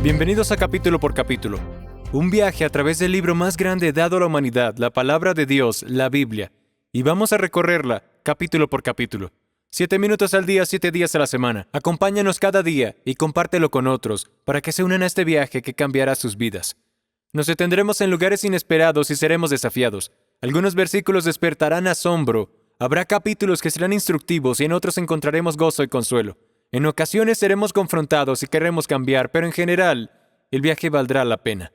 Bienvenidos a Capítulo por Capítulo, un viaje a través del libro más grande dado a la humanidad, la palabra de Dios, la Biblia, y vamos a recorrerla capítulo por capítulo. 7 minutos al día, 7 días a la semana. Acompáñanos cada día y compártelo con otros para que se unan a este viaje que cambiará sus vidas. Nos detendremos en lugares inesperados y seremos desafiados. Algunos versículos despertarán asombro. Habrá capítulos que serán instructivos y en otros encontraremos gozo y consuelo. En ocasiones seremos confrontados y querremos cambiar, pero en general, el viaje valdrá la pena.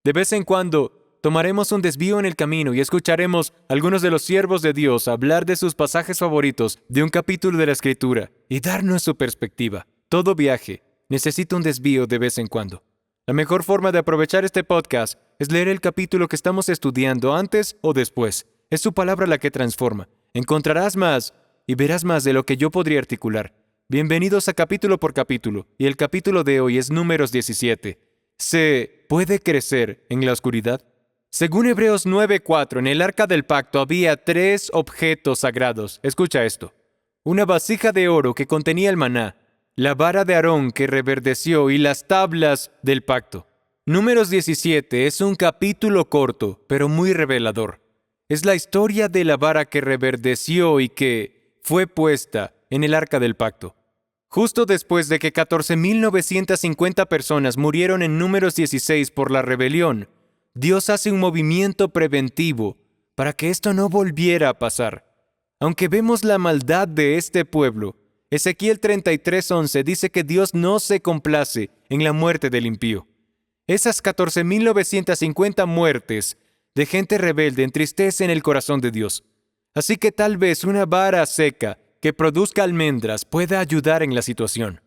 De vez en cuando, tomaremos un desvío en el camino y escucharemos a algunos de los siervos de Dios hablar de sus pasajes favoritos de un capítulo de la Escritura y darnos su perspectiva. Todo viaje necesita un desvío de vez en cuando. La mejor forma de aprovechar este podcast es leer el capítulo que estamos estudiando antes o después. Es su palabra la que transforma. Encontrarás más y verás más de lo que yo podría articular. Bienvenidos a Capítulo por Capítulo, y el capítulo de hoy es Números 17. ¿Se puede crecer en la oscuridad? Según Hebreos 9:4, en el arca del pacto había 3 objetos sagrados. Escucha esto. Una vasija de oro que contenía el maná, la vara de Aarón que reverdeció y las tablas del pacto. Números 17 es un capítulo corto, pero muy revelador. Es la historia de la vara que reverdeció y que fue puesta en el arca del pacto. Justo después de que 14,950 personas murieron en Números 16 por la rebelión, Dios hace un movimiento preventivo para que esto no volviera a pasar. Aunque vemos la maldad de este pueblo, Ezequiel 33:11 dice que Dios no se complace en la muerte del impío. Esas 14,950 muertes de gente rebelde entristecen el corazón de Dios. Así que tal vez una vara seca que produzca almendras pueda ayudar en la situación.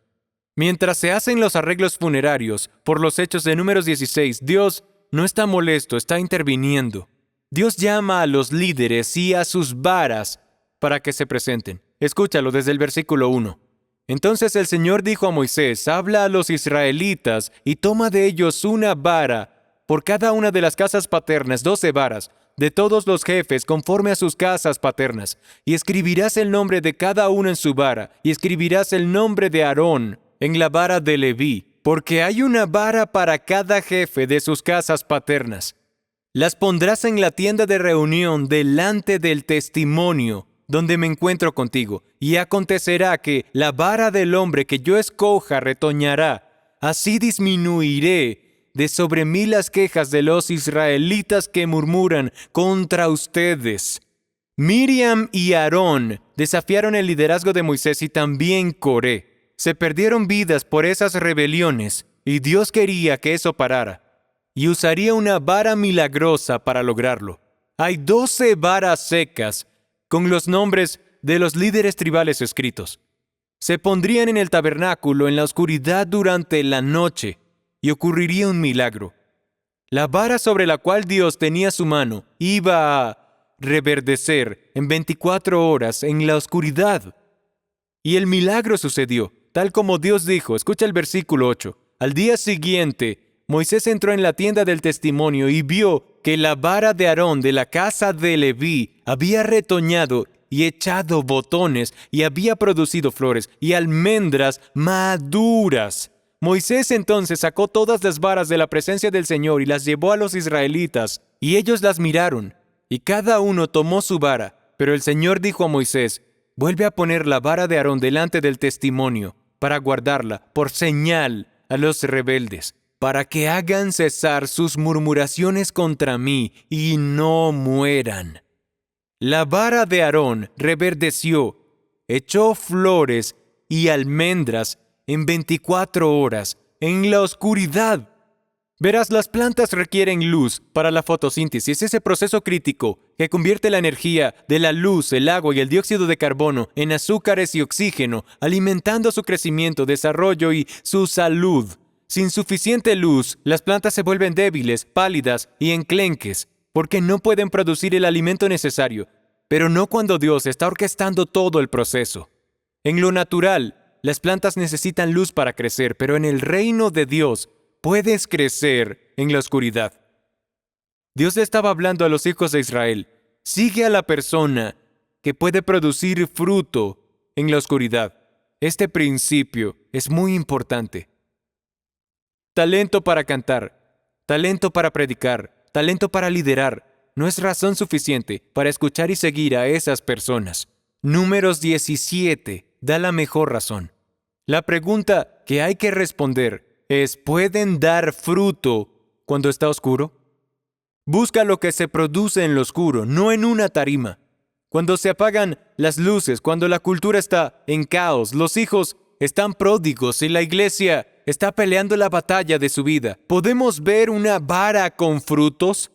Mientras se hacen los arreglos funerarios por los hechos de Números 16, Dios no está molesto, está interviniendo. Dios llama a los líderes y a sus varas para que se presenten. Escúchalo desde el versículo 1. Entonces el Señor dijo a Moisés: habla a los israelitas y toma de ellos una vara por cada una de las casas paternas, 12 varas, de todos los jefes conforme a sus casas paternas, y escribirás el nombre de cada uno en su vara, y escribirás el nombre de Aarón en la vara de Leví, porque hay una vara para cada jefe de sus casas paternas. Las pondrás en la tienda de reunión delante del testimonio, donde me encuentro contigo, y acontecerá que la vara del hombre que yo escoja retoñará. Así disminuiré de sobre mí las quejas de los israelitas que murmuran contra ustedes. Miriam y Aarón desafiaron el liderazgo de Moisés y también Coré. Se perdieron vidas por esas rebeliones y Dios quería que eso parara. Y usaría una vara milagrosa para lograrlo. Hay 12 varas secas con los nombres de los líderes tribales escritos. Se pondrían en el tabernáculo en la oscuridad durante la noche y ocurriría un milagro. La vara sobre la cual Dios tenía su mano iba a reverdecer en 24 horas en la oscuridad. Y el milagro sucedió, tal como Dios dijo. Escucha el versículo 8. Al día siguiente, Moisés entró en la tienda del testimonio y vio que la vara de Aarón de la casa de Leví había retoñado y echado botones y había producido flores y almendras maduras. Moisés entonces sacó todas las varas de la presencia del Señor y las llevó a los israelitas, y ellos las miraron, y cada uno tomó su vara. Pero el Señor dijo a Moisés: vuelve a poner la vara de Aarón delante del testimonio, para guardarla por señal a los rebeldes, para que hagan cesar sus murmuraciones contra mí y no mueran. La vara de Aarón reverdeció, echó flores y almendras en 24 horas, en la oscuridad. Verás, las plantas requieren luz para la fotosíntesis, ese proceso crítico que convierte la energía de la luz, el agua y el dióxido de carbono en azúcares y oxígeno, alimentando su crecimiento, desarrollo y su salud. Sin suficiente luz, las plantas se vuelven débiles, pálidas y enclenques, porque no pueden producir el alimento necesario, pero no cuando Dios está orquestando todo el proceso. En lo natural, las plantas necesitan luz para crecer, pero en el reino de Dios puedes crecer en la oscuridad. Dios le estaba hablando a los hijos de Israel: sigue a la persona que puede producir fruto en la oscuridad. Este principio es muy importante. talento para cantar, talento para predicar, talento para liderar, no es razón suficiente para escuchar y seguir a esas personas. Números 17 da la mejor razón. La pregunta que hay que responder es: ¿pueden dar fruto cuando está oscuro? Busca lo que se produce en lo oscuro, no en una tarima. Cuando se apagan las luces, cuando la cultura está en caos, los hijos están pródigos y la iglesia está peleando la batalla de su vida, ¿podemos ver una vara con frutos?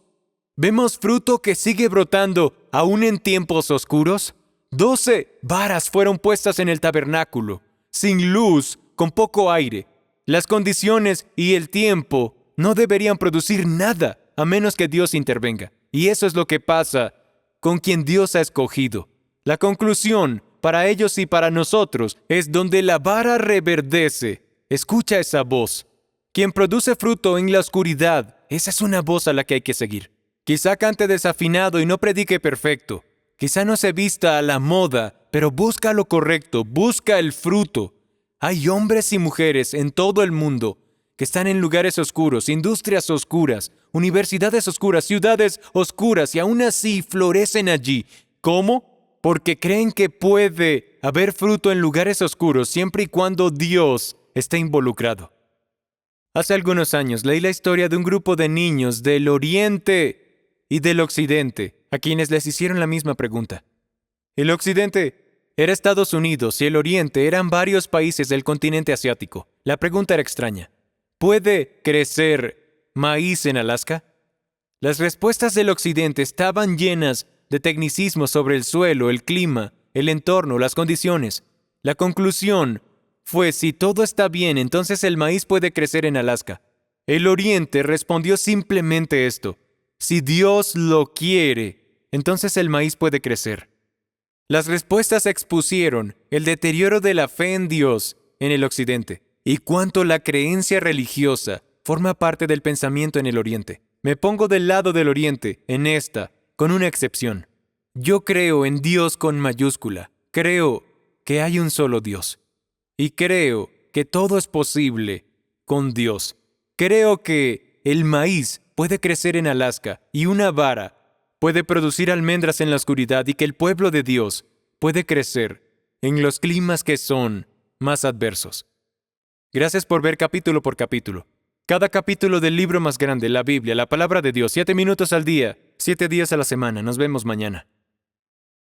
¿Vemos fruto que sigue brotando aún en tiempos oscuros? 12 varas fueron puestas en el tabernáculo, sin luz, con poco aire. Las condiciones y el tiempo no deberían producir nada a menos que Dios intervenga. Y eso es lo que pasa con quien Dios ha escogido. La conclusión para ellos y para nosotros es: donde la vara reverdece, escucha esa voz. Quien produce fruto en la oscuridad, esa es una voz a la que hay que seguir. Quizá cante desafinado y no predique perfecto. Quizá no se vista a la moda, pero busca lo correcto, busca el fruto. Hay hombres y mujeres en todo el mundo que están en lugares oscuros, industrias oscuras, universidades oscuras, ciudades oscuras, y aún así florecen allí. ¿Cómo? Porque creen que puede haber fruto en lugares oscuros siempre y cuando Dios esté involucrado. Hace algunos años leí la historia de un grupo de niños del Oriente y del Occidente, a quienes les hicieron la misma pregunta. El Occidente era Estados Unidos y el Oriente eran varios países del continente asiático. La pregunta era extraña: ¿puede crecer maíz en Alaska? Las respuestas del Occidente estaban llenas de tecnicismo sobre el suelo, el clima, el entorno, las condiciones. La conclusión fue: si todo está bien, entonces el maíz puede crecer en Alaska. El Oriente respondió simplemente esto: si Dios lo quiere, entonces el maíz puede crecer. Las respuestas expusieron el deterioro de la fe en Dios en el Occidente y cuánto la creencia religiosa forma parte del pensamiento en el Oriente. Me pongo del lado del Oriente en esta, con una excepción. Yo creo en Dios con mayúscula. Creo que hay un solo Dios. Y creo que todo es posible con Dios. Creo que el maíz puede crecer en Alaska y una vara puede producir almendras en la oscuridad, y que el pueblo de Dios puede crecer en los climas que son más adversos. Gracias por ver capítulo por capítulo. Cada capítulo del libro más grande, la Biblia, la palabra de Dios, 7 minutos al día, 7 días a la semana. Nos vemos mañana.